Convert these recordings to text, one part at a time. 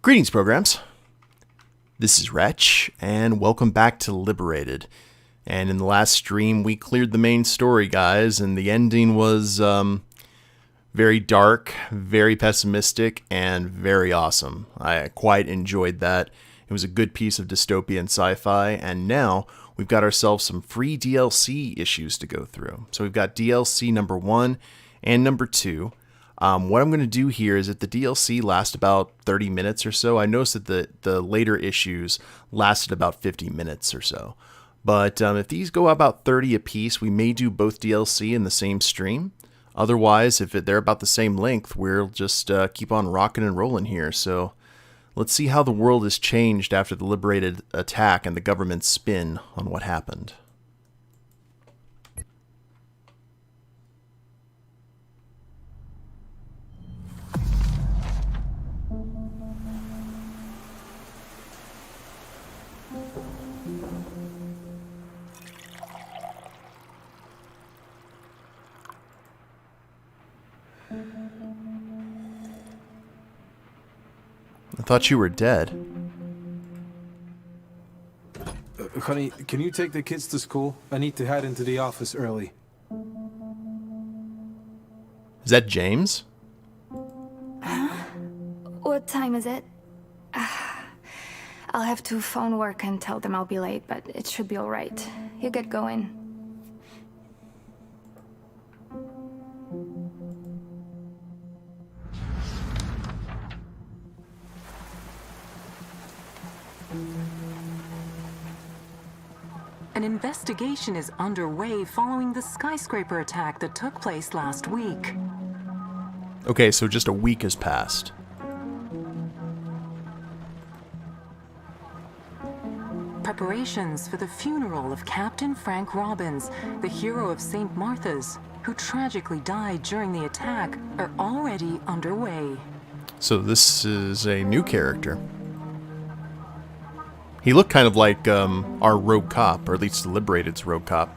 Greetings, programs. This is Wretch, and welcome back to Liberated. And in the last stream, we cleared the main story, guys, and the ending was very dark, very pessimistic, and very awesome. I quite enjoyed that. It was a good piece of dystopian sci-fi, and now we've got ourselves some free DLC issues to go through. So we've got DLC number 1 and number 2. What I'm going to do here is that the DLC last about 30 minutes or so. I noticed that the later issues lasted about 50 minutes or so. But if these go about 30 apiece, we may do both DLC in the same stream. Otherwise, if they're about the same length, we'll just keep on rocking and rolling here. So let's see how the world has changed after the Liberated attack and the government's spin on what happened. I thought you were dead. Honey, can you take the kids to school? I need to head into the office early. Is that James? What time is it? I'll have to phone work and tell them I'll be late, but it should be all right. You get going. An investigation is underway following the skyscraper attack that took place last week. Okay, so just a week has passed. Preparations for the funeral of Captain Frank Robbins, the hero of St. Martha's, who tragically died during the attack, are already underway. So this is a new character. He looked kind of like our rogue cop, or at least the Liberated's rogue cop.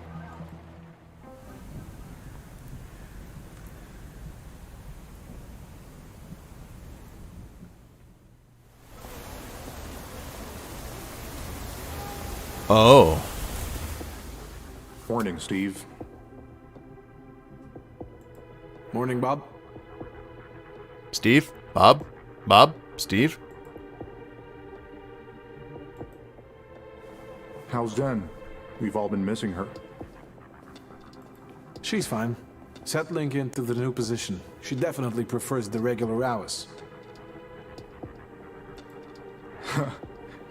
Oh. Morning, Steve. Morning, Bob. Steve? Bob? Bob? Steve? How's Jen? We've all been missing her. She's fine. Settling into the new position. She definitely prefers the regular hours.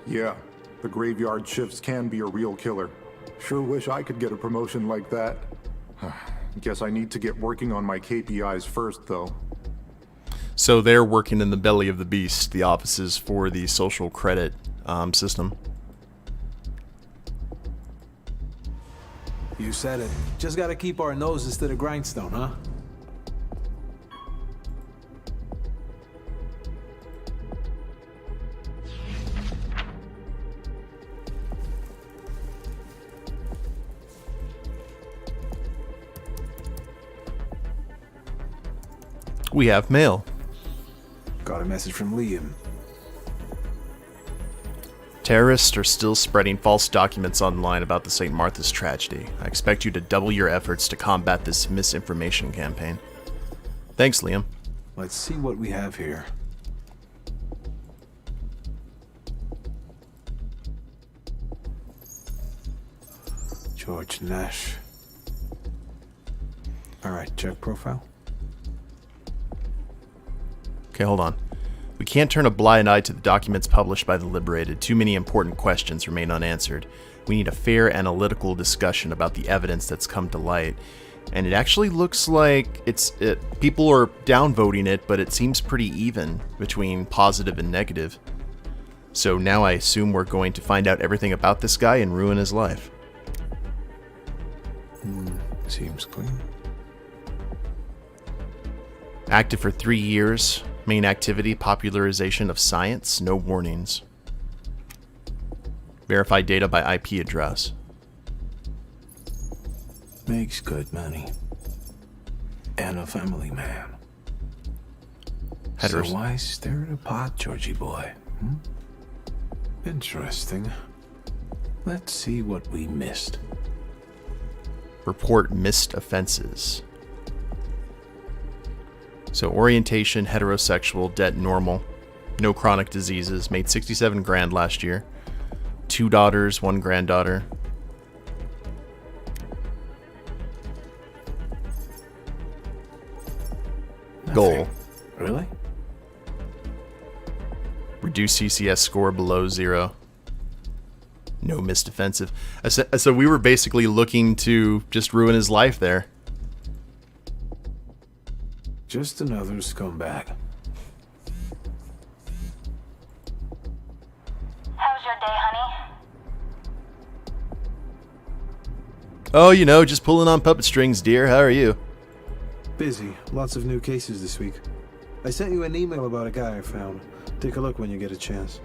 Yeah, the graveyard shifts can be a real killer. Sure wish I could get a promotion like that. Guess I need to get working on my KPIs first, though. So they're working in the belly of the beast, the offices for the social credit system. You said it. Just gotta keep our noses to the grindstone, huh? We have mail. Got a message from Liam. Terrorists are still spreading false documents online about the St. Martha's tragedy. I expect you to double your efforts to combat this misinformation campaign. Thanks, Liam. Let's see what we have here. George Nash. Alright, check profile. Okay, hold on. We can't turn a blind eye to the documents published by the Liberated. Too many important questions remain unanswered. We need a fair analytical discussion about the evidence that's come to light. And it actually looks like people are downvoting it, but it seems pretty even between positive and negative. So now I assume we're going to find out everything about this guy and ruin his life. Seems clean. Active for 3 years. Main activity, popularization of science, no warnings. Verified data by IP address. Makes good money. And a family man. So why stir the pot, Georgie boy? Interesting. Let's see what we missed. Report missed offenses. So orientation, heterosexual, debt normal, no chronic diseases, made 67 grand last year. 2 daughters, 1 granddaughter. Goal. Really? Reduce CCS score below 0. No missed offensive. So we were basically looking to just ruin his life there. Just another scumbag. How's your day, honey? Oh, you know, just pulling on puppet strings, dear. How are you? Busy. Lots of new cases this week. I sent you an email about a guy I found. Take a look when you get a chance.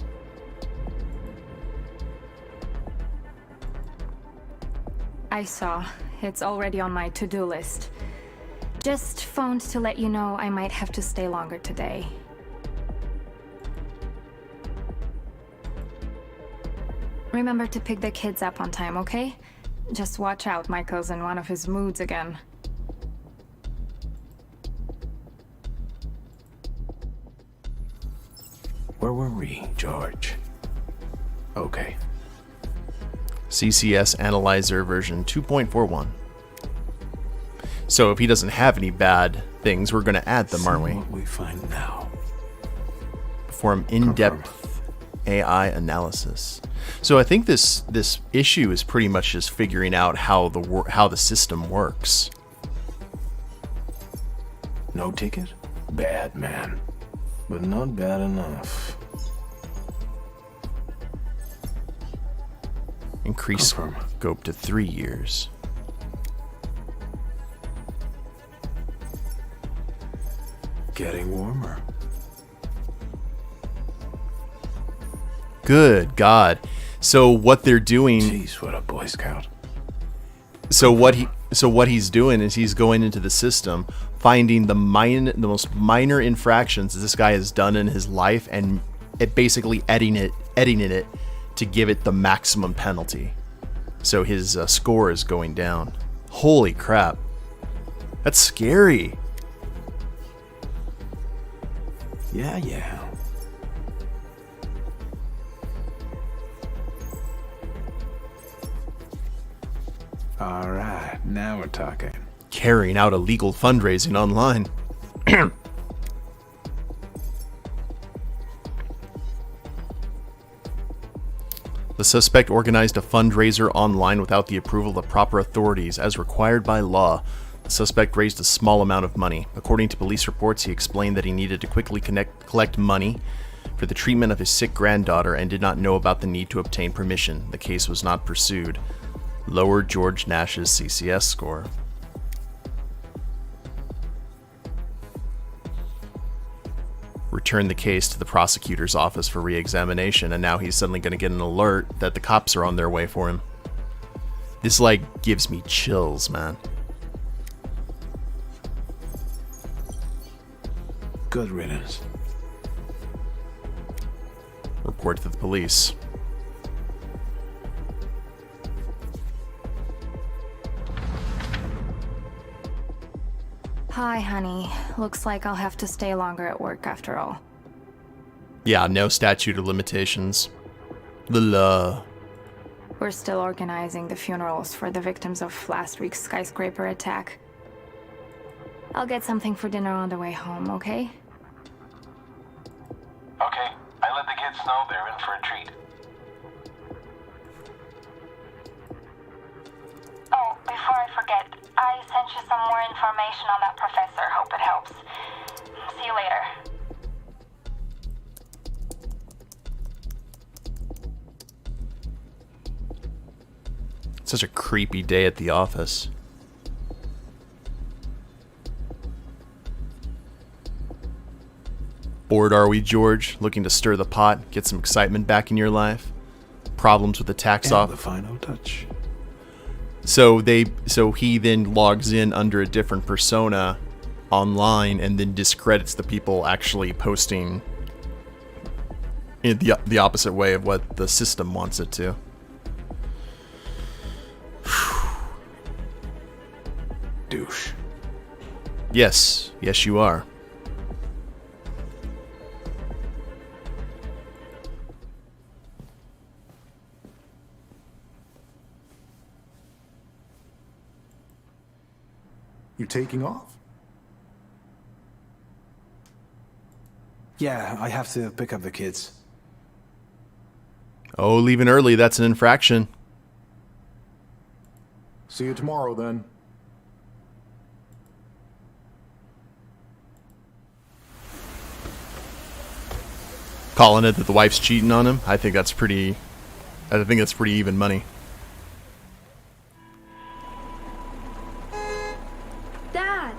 I saw. It's already on my to-do list. Just phoned to let you know I might have to stay longer today. Remember to pick the kids up on time, okay? Just watch out, Michael's in one of his moods again. Where were we, George? Okay. CCS Analyzer version 2.41. So if he doesn't have any bad things, we're going to add them, aren't we? What we find now. Perform in-depth AI analysis. So I think this issue is pretty much just figuring out how the system works. No ticket? Bad man. But not bad enough. Increase Confirm. scope to 3 years. Getting warmer. Good God. So what they're doing... Jeez, what a Boy Scout. So what he's doing is he's going into the system, finding the most minor infractions that this guy has done in his life, and basically editing it to give it the maximum penalty. So his score is going down. Holy crap. That's scary. Yeah. All right, now we're talking. Carrying out illegal fundraising online. The suspect organized a fundraiser online without the approval of proper authorities, as required by law. The suspect raised a small amount of money. According to police reports, he explained that he needed to quickly collect money for the treatment of his sick granddaughter and did not know about the need to obtain permission. The case was not pursued. Lowered George Nash's CCS score. Returned the case to the prosecutor's office for re-examination, and now he's suddenly going to get an alert that the cops are on their way for him. This, gives me chills, man. Good riddance. Report to the police. Hi, honey. Looks like I'll have to stay longer at work after all. Yeah, no statute of limitations. The law. We're still organizing the funerals for the victims of last week's skyscraper attack. I'll get something for dinner on the way home, okay? Okay, I let the kids know they're in for a treat. Oh, before I forget, I sent you some more information on that professor. Hope it helps. See you later. Such a creepy day at the office. Bored are we, George? Looking to stir the pot, get some excitement back in your life? Problems with the tax And office? the final touch. So he then logs in under a different persona online and then discredits the people actually posting in the opposite way of what the system wants it to. Douche. Yes, you are. You taking off? Yeah, I have to pick up the kids. Oh, leaving early, that's an infraction. See you tomorrow then. Calling it that the wife's cheating on him, I think that's pretty even money. Dad!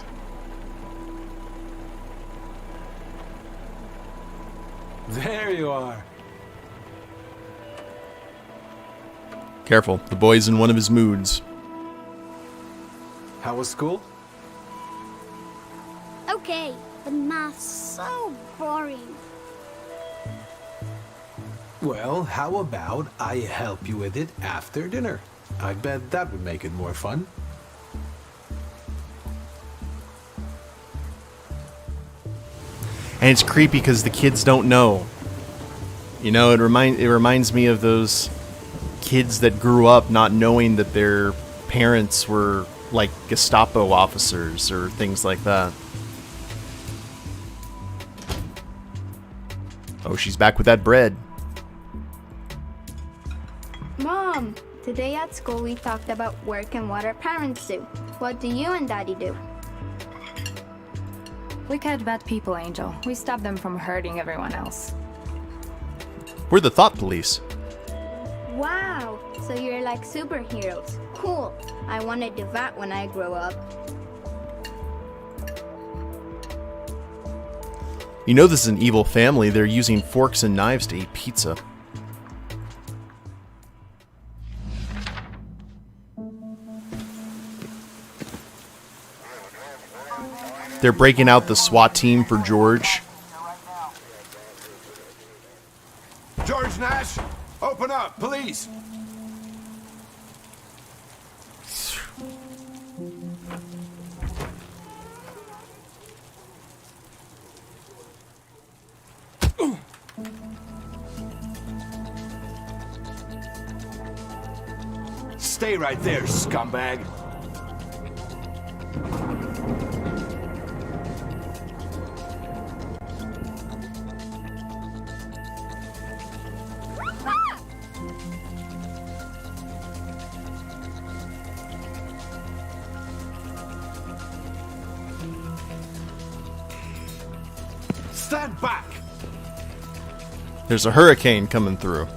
There you are. Careful, the boy's in one of his moods. How was school? Okay, but math's so boring. Well, how about I help you with it after dinner? I bet that would make it more fun. And it's creepy because the kids don't know. You know, it reminds me of those kids that grew up not knowing that their parents were like Gestapo officers or things like that. Oh, she's back with that bread. Mom, today at school we talked about work and what our parents do. What do you and Daddy do? We catch bad people, Angel. We stop them from hurting everyone else. We're the thought police. Wow, so you're like superheroes. Cool. I want to do that when I grow up. You know this is an evil family. They're using forks and knives to eat pizza. They're breaking out the SWAT team for George. George Nash, open up, please. Stay right there, scumbag. Stand back! There's a hurricane coming through.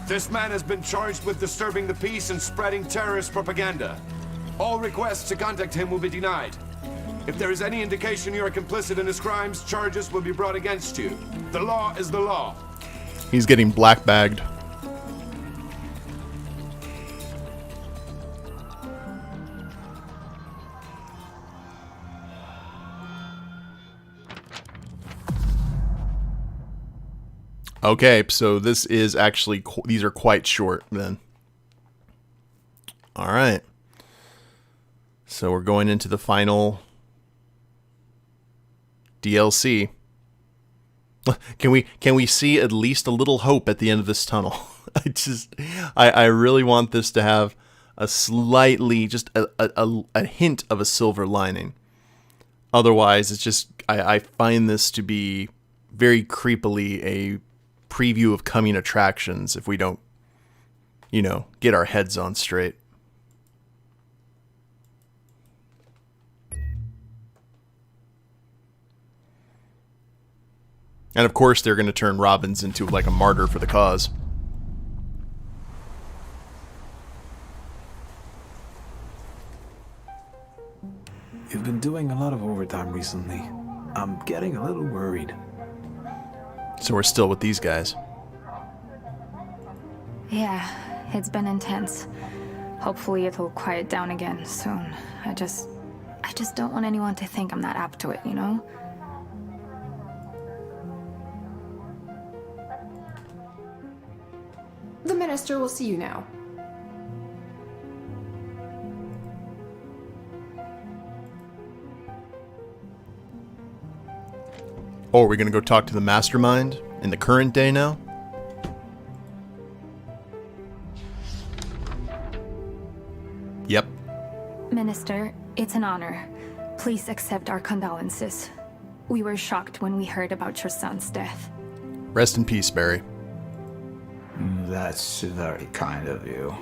This man has been charged with disturbing the peace and spreading terrorist propaganda. All requests to contact him will be denied. If there is any indication you are complicit in his crimes, charges will be brought against you. The law is the law. He's getting black bagged. Okay, so this is actually, these are quite short then. All right. So we're going into the final DLC. Can we see at least a little hope at the end of this tunnel? I really want this to have a slightly, just a hint of a silver lining. Otherwise, it's just, I find this to be very creepily a preview of coming attractions if we don't, you know, get our heads on straight. And of course, they're going to turn Robbins into like a martyr for the cause. You've been doing a lot of overtime recently. I'm getting a little worried. So we're still with these guys. Yeah, it's been intense. Hopefully it'll quiet down again soon. I just don't want anyone to think I'm not up to it, you know? The Minister will see you now. Oh, are we going to go talk to the mastermind in the current day now? Yep. Minister, it's an honor. Please accept our condolences. We were shocked when we heard about your son's death. Rest in peace, Barry. That's very kind of you.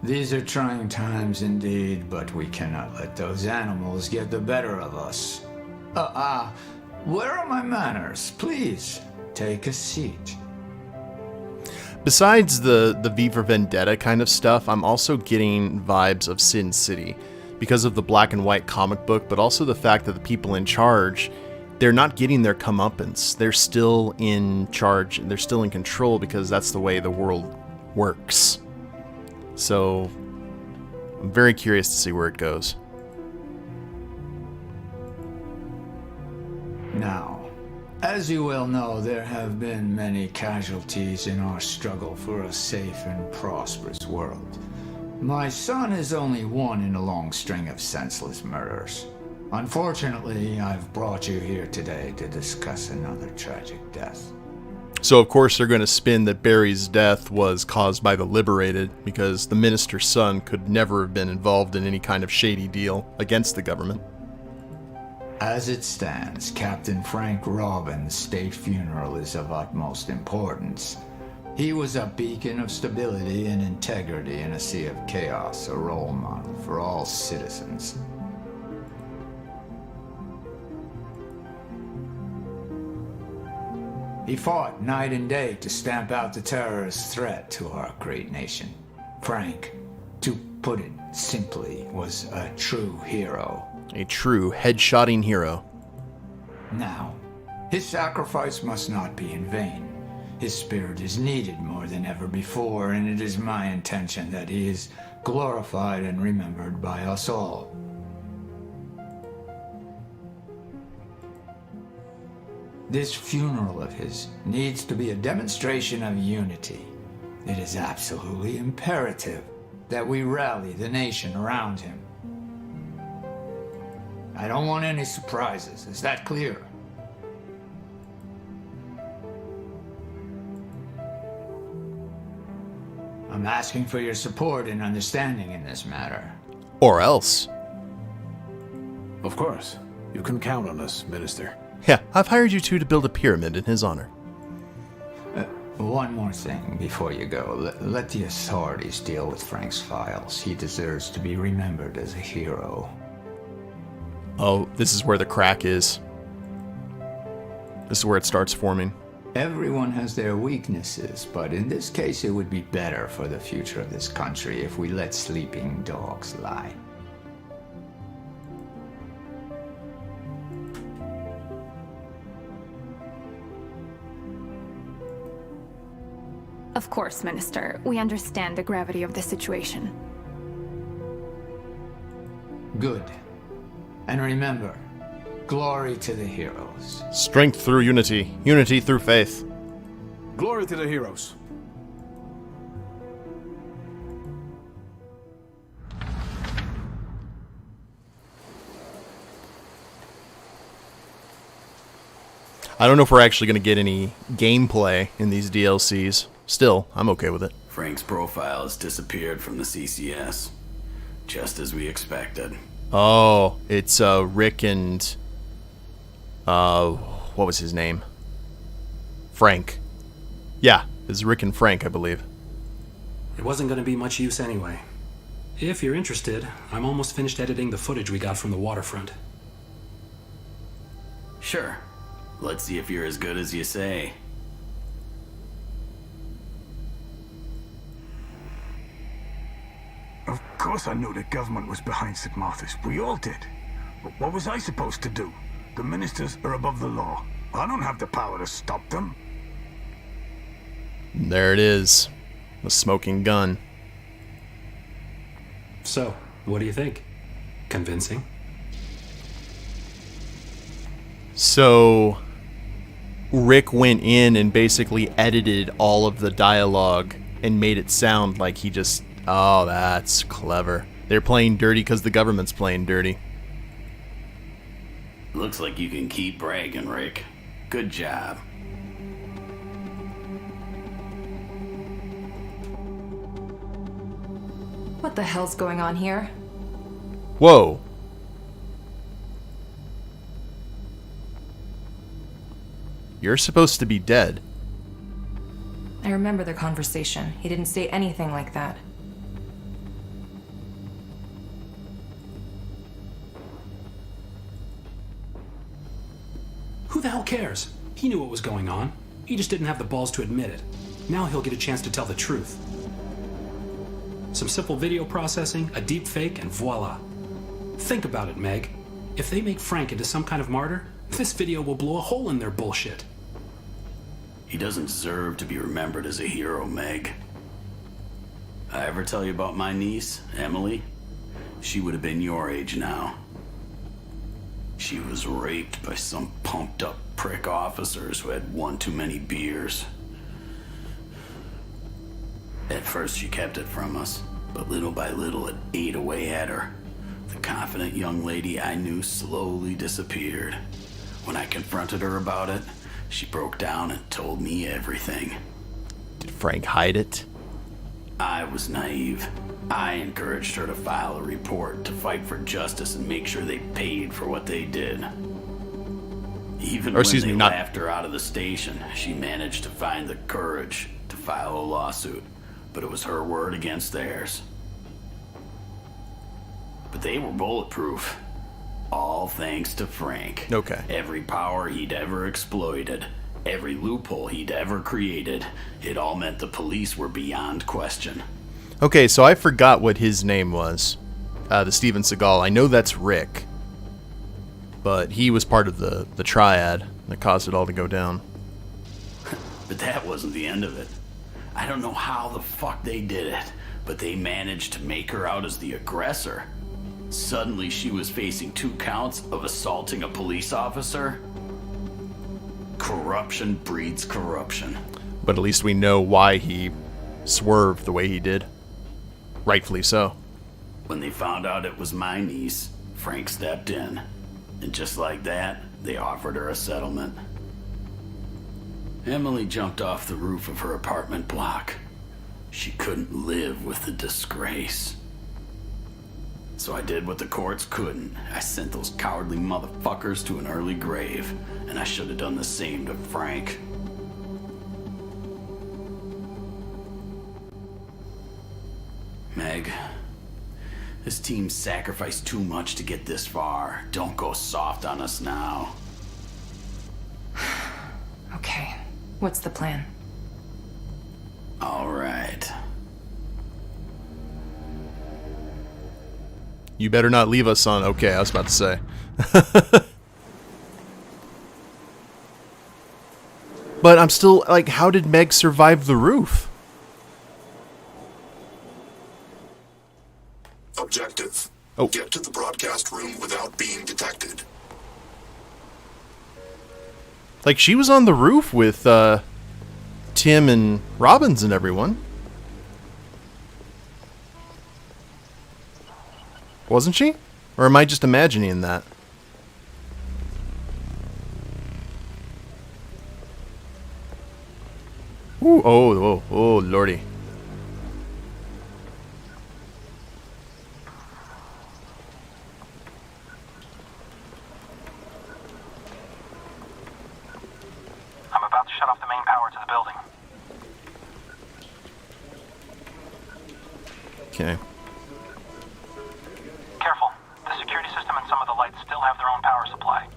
These are trying times indeed, but we cannot let those animals get the better of us. Where are my manners? Please, take a seat. Besides the V for Vendetta kind of stuff, I'm also getting vibes of Sin City because of the black and white comic book, but also the fact that the people in charge, they're not getting their comeuppance. They're still in charge, and they're still in control because that's the way the world works. So, I'm very curious to see where it goes. Now, as you well know, there have been many casualties in our struggle for a safe and prosperous world. My son is only one in a long string of senseless murders. Unfortunately, I've brought you here today to discuss another tragic death. So, of course, they're going to spin that Barry's death was caused by the Liberated, because the minister's son could never have been involved in any kind of shady deal against the government. As it stands, Captain Frank Robbins' state funeral is of utmost importance. He was a beacon of stability and integrity in a sea of chaos, a role model for all citizens. He fought night and day to stamp out the terrorist threat to our great nation. Frank, to put it simply, was a true hero. A true headshotting hero. Now, his sacrifice must not be in vain. His spirit is needed more than ever before, and it is my intention that he is glorified and remembered by us all. This funeral of his needs to be a demonstration of unity. It is absolutely imperative that we rally the nation around him. I don't want any surprises. Is that clear? I'm asking for your support and understanding in this matter. Or else. Of course. You can count on us, Minister. Yeah, I've hired you two to build a pyramid in his honor. One more thing before you go. Let the authorities deal with Frank's files. He deserves to be remembered as a hero. Oh, this is where the crack is. This is where it starts forming. Everyone has their weaknesses, but in this case it would be better for the future of this country if we let sleeping dogs lie. Of course, Minister. We understand the gravity of the situation. Good. And remember, glory to the heroes. Strength through unity. Unity through faith. Glory to the heroes. I don't know if we're actually going to get any gameplay in these DLCs. Still, I'm okay with it. Frank's profile has disappeared from the CCS, just as we expected. Oh, it's Rick and what was his name? Frank. Yeah, it's Rick and Frank, I believe. It wasn't going to be much use anyway. If you're interested, I'm almost finished editing the footage we got from the waterfront. Sure. Let's see if you're as good as you say. Of course I knew the government was behind St. Martha's. We all did. But what was I supposed to do? The ministers are above the law. I don't have the power to stop them. There it is. The smoking gun. So, what do you think? Convincing? So, Rick went in and basically edited all of the dialogue and made it sound like he just... Oh, that's clever. They're playing dirty because the government's playing dirty. Looks like you can keep bragging, Rick. Good job. What the hell's going on here? Whoa. You're supposed to be dead. I remember their conversation. He didn't say anything like that. Who the hell cares? He knew what was going on. He just didn't have the balls to admit it. Now he'll get a chance to tell the truth. Some simple video processing, a deep fake, and voila. Think about it, Meg. If they make Frank into some kind of martyr, this video will blow a hole in their bullshit. He doesn't deserve to be remembered as a hero, Meg. I ever tell you about my niece, Emily? She would have been your age now. She was raped by some pumped up prick officers who had one too many beers. At first she kept it from us, but little by little it ate away at her. The confident young lady I knew slowly disappeared. When I confronted her about it, she broke down and told me everything. Did Frank hide it? I was naive. I encouraged her to file a report, to fight for justice and make sure they paid for what they did. Even when they laughed her out of the station, she managed to find the courage to file a lawsuit. But it was her word against theirs. But they were bulletproof. All thanks to Frank. Okay. Every power he'd ever exploited, every loophole he'd ever created, it all meant the police were beyond question. Okay, so I forgot what his name was. The Steven Seagal. I know that's Rick. But he was part of the triad that caused it all to go down. But that wasn't the end of it. I don't know how the fuck they did it, but they managed to make her out as the aggressor. Suddenly she was facing 2 counts of assaulting a police officer. Corruption breeds corruption. But at least we know why he swerved the way he did. Rightfully so. When they found out it was my niece, Frank stepped in. And just like that, they offered her a settlement. Emily jumped off the roof of her apartment block. She couldn't live with the disgrace. So I did what the courts couldn't. I sent those cowardly motherfuckers to an early grave. And I should have done the same to Frank. Meg, this team sacrificed too much to get this far. Don't go soft on us now. Okay. What's the plan? All right. You better not leave us on... Okay, I was about to say. But I'm still... Like, how did Meg survive the roof? Objective. Oh. Get to the broadcast room without being detected. Like, she was on the roof with Tim and Robbins and everyone. Wasn't she? Or am I just imagining that? Ooh, oh, lordy. I'm about to shut off the main power to the building. Okay. Careful. The security system and some of the lights still have their own power supply.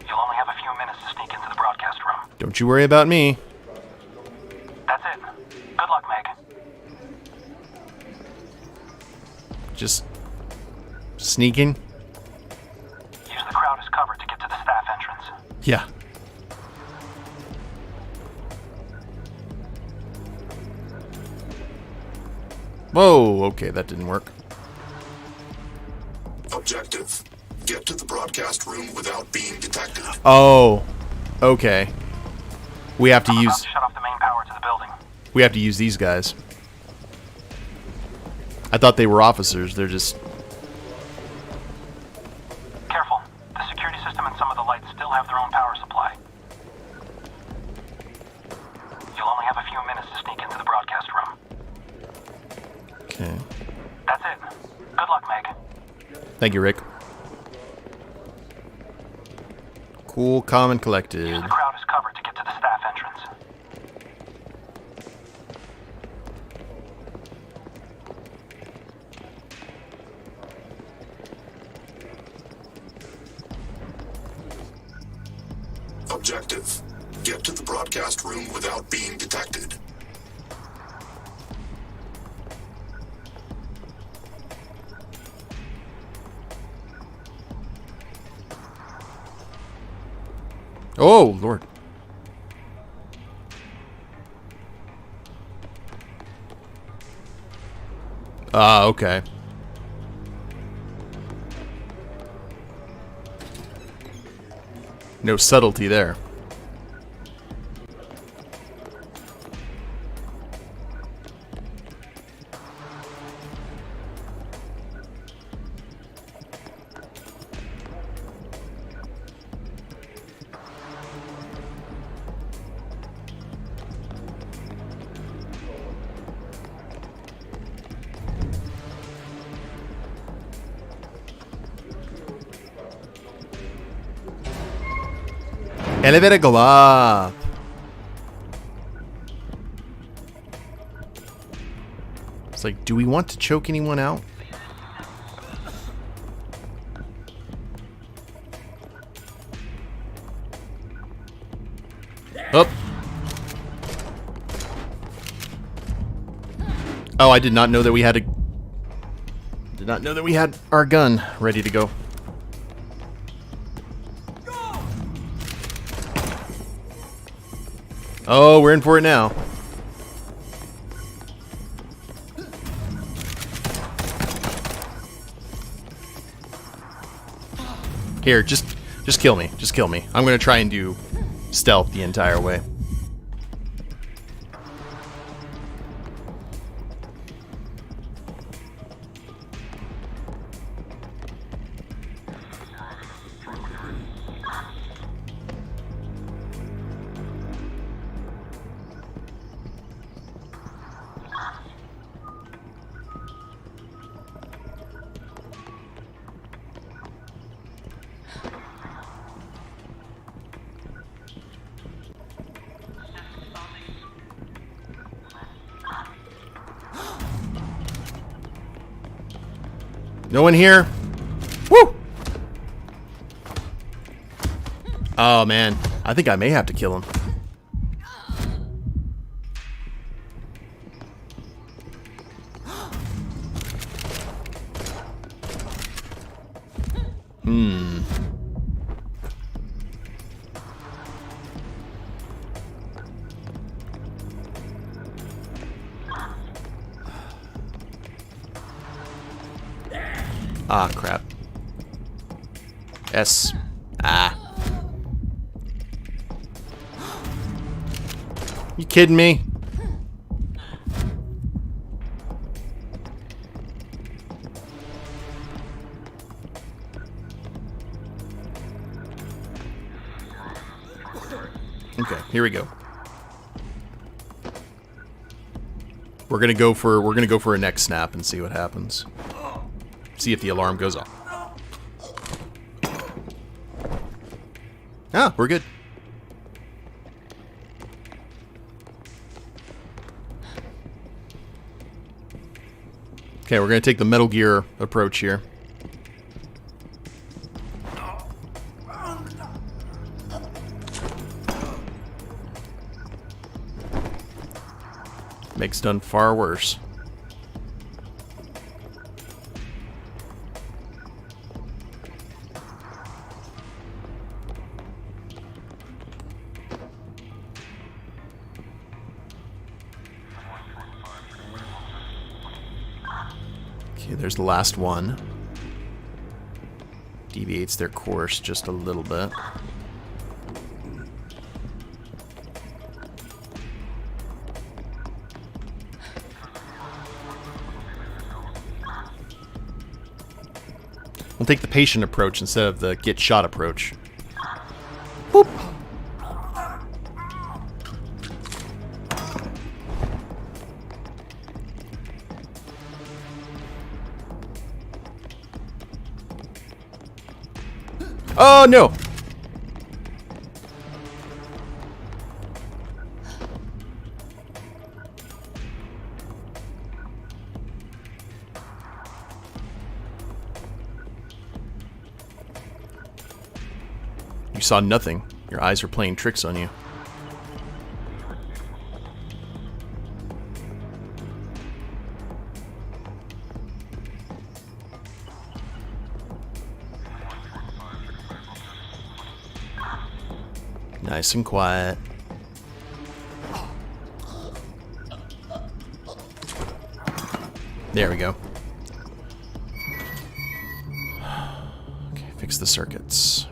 You'll only have a few minutes to sneak into the broadcast room. Don't you worry about me. That's it. Good luck, Meg. Just sneaking. Use the crowd as cover to get to the staff entrance. Yeah. Whoa, okay, that didn't work. Objective. Get to the broadcast room without being detected. Oh, okay. We have to I'm about use. to shut off the main power to the building. We have to use these guys. I thought they were officers. They're just. Careful. The security system and some of the lights still have their own power supply. You'll only have a few minutes to sneak into the broadcast room. Okay. That's it. Good luck, Meg. Thank you, Rick. Cool, calm, and collected. Use the crowd as cover to get to the staff entrance. Objective. Get to the broadcast room without being detected. Oh, Lord. Ah, okay. No subtlety there. Elevator go up. It's like, do we want to choke anyone out? Up. Oh, I did not know that we had a. Did not know that we had our gun ready to go. Oh, we're in for it now. Here, just kill me. Just kill me. I'm gonna try and do stealth the entire way. No one here? Woo! Oh, man. I think I may have to kill him. Ah, crap. S. Ah. You kidding me? Okay, here we go. We're gonna go for a neck snap and see what happens. See if the alarm goes off. Ah, we're good. Okay, we're gonna take the Metal Gear approach here. Meg's done far worse. Okay, there's the last one. Deviates their course just a little bit. We'll take the patient approach instead of the get shot approach. Boop. Oh no! You saw nothing. Your eyes were playing tricks on you. Nice and quiet. There we go. Okay, fix the circuits.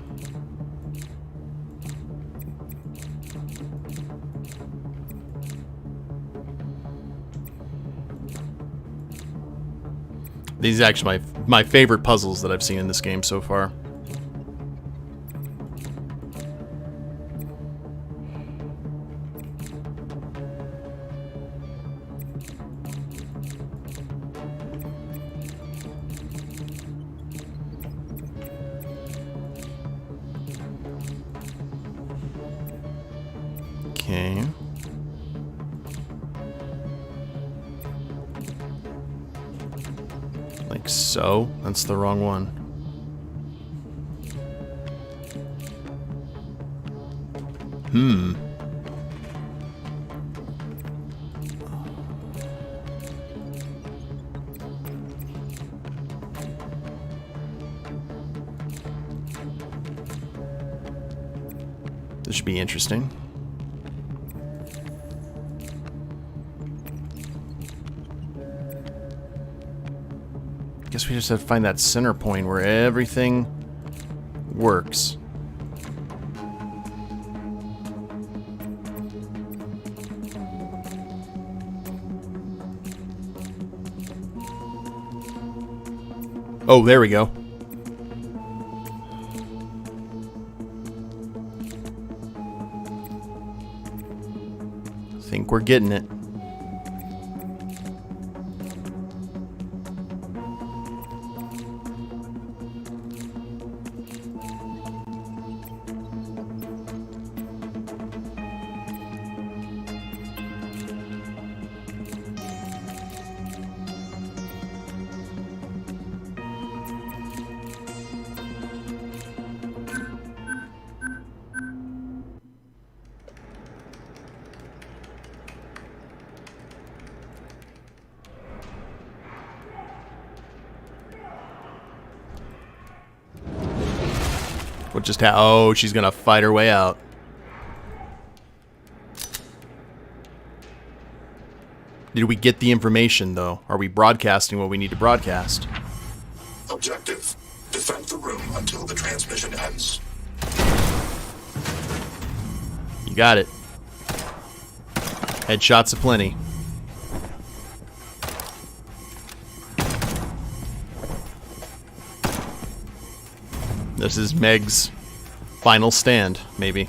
These are actually my favorite puzzles that I've seen in this game so far. Okay. Like so. That's the wrong one. This should be interesting. Guess we just have to find that center point where everything works. Oh, there we go. Think we're getting it. What just happened? Oh, she's gonna fight her way out. Did we get the information, though? Are we broadcasting what we need to broadcast? Objective: defend the room until the transmission ends. You got it. Headshots aplenty. This is Meg's final stand, maybe.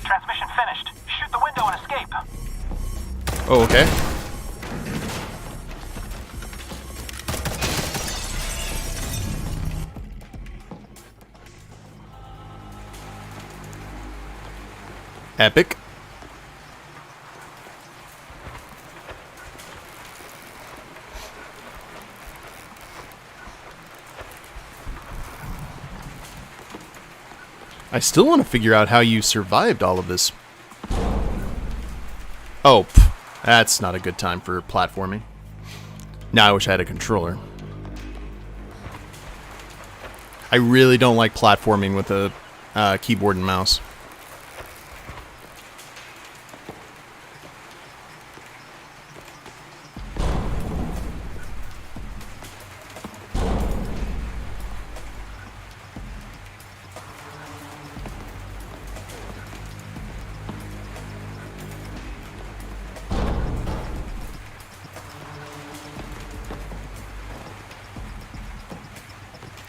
Transmission finished. Shoot the window and escape. Oh, okay. Epic. I still want to figure out how you survived all of this. Oh, that's not a good time for platforming. Now I wish I had a controller. I really don't like platforming with a keyboard and mouse.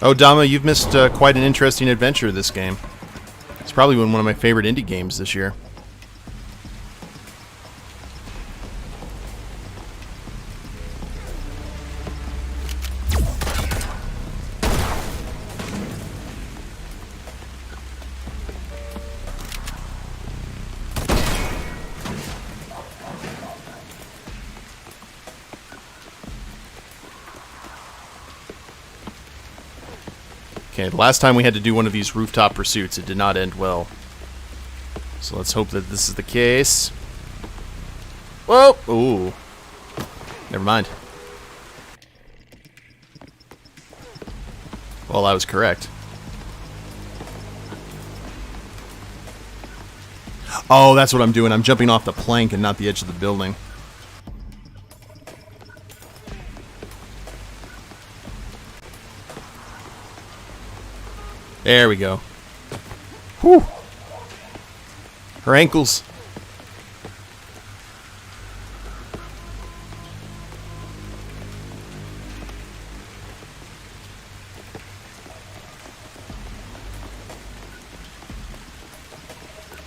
Oh, Dama, you've missed quite an interesting adventure this game. It's probably one of my favorite indie games this year. Okay, the last time we had to do one of these rooftop pursuits, it did not end well. So let's hope that this is the case. Whoa! Ooh. Never mind. Well, I was correct. Oh, that's what I'm doing. I'm jumping off the plank and not the edge of the building. There we go. Whew. Her ankles.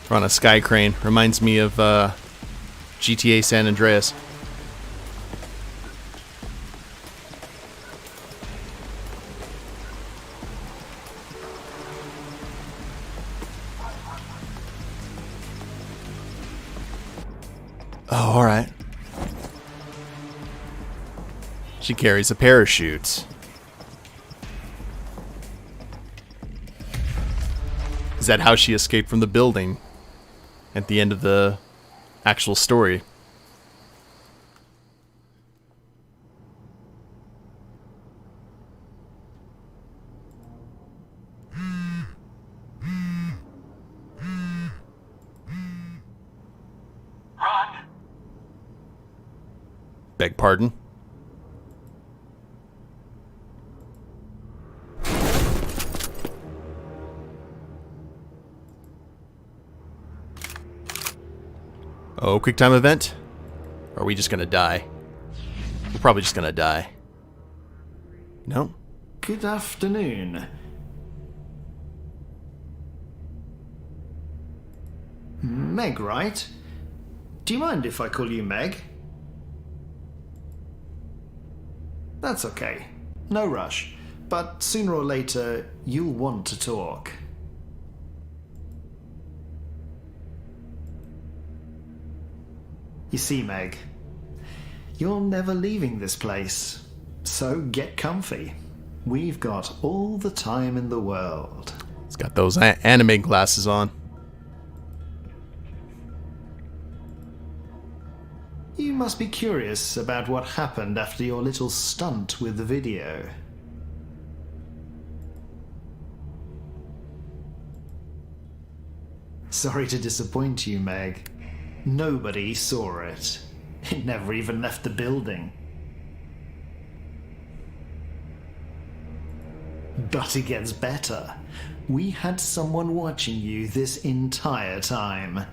We're on a sky crane. Reminds me of GTA San Andreas. Oh, alright. She carries a parachute. Is that how she escaped from the building at the end of the actual story? Beg pardon? Oh, quick time event? Or are we just gonna die? We're probably just gonna die. No? Good afternoon. Meg, right? Do you mind if I call you Meg? That's okay. No rush. But sooner or later, you'll want to talk. You see, Meg, you're never leaving this place. So get comfy. We've got all the time in the world. It's got those anime glasses on. You must be curious about what happened after your little stunt with the video. Sorry to disappoint you, Meg. Nobody saw it. It never even left the building. But it gets better. We had someone watching you this entire time.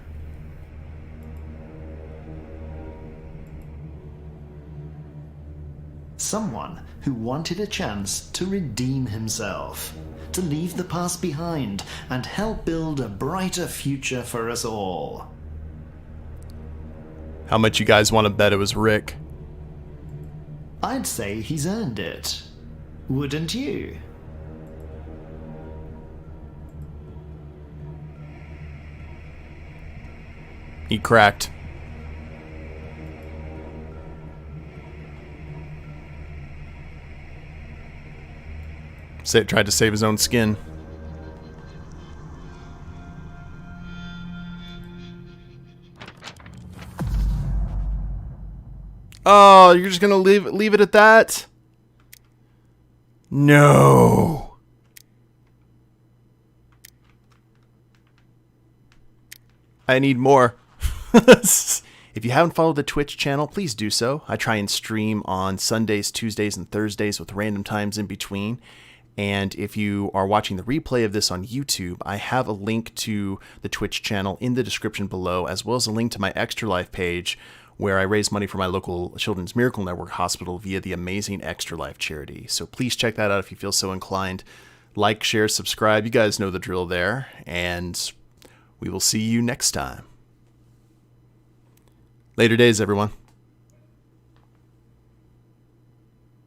Someone who wanted a chance to redeem himself, to leave the past behind and help build a brighter future for us all. How much you guys want to bet it was Rick? I'd say he's earned it. Wouldn't you? He cracked. Tried to save his own skin. Oh, you're just gonna leave it at that? No. I need more. If you haven't followed the Twitch channel, please do so. I try and stream on Sundays, Tuesdays, and Thursdays with random times in between. And if you are watching the replay of this on YouTube, I have a link to the Twitch channel in the description below, as well as a link to my Extra Life page, where I raise money for my local Children's Miracle Network hospital via the amazing Extra Life charity. So please check that out if you feel so inclined. Like, share, subscribe. You guys know the drill there. And we will see you next time. Later days, everyone.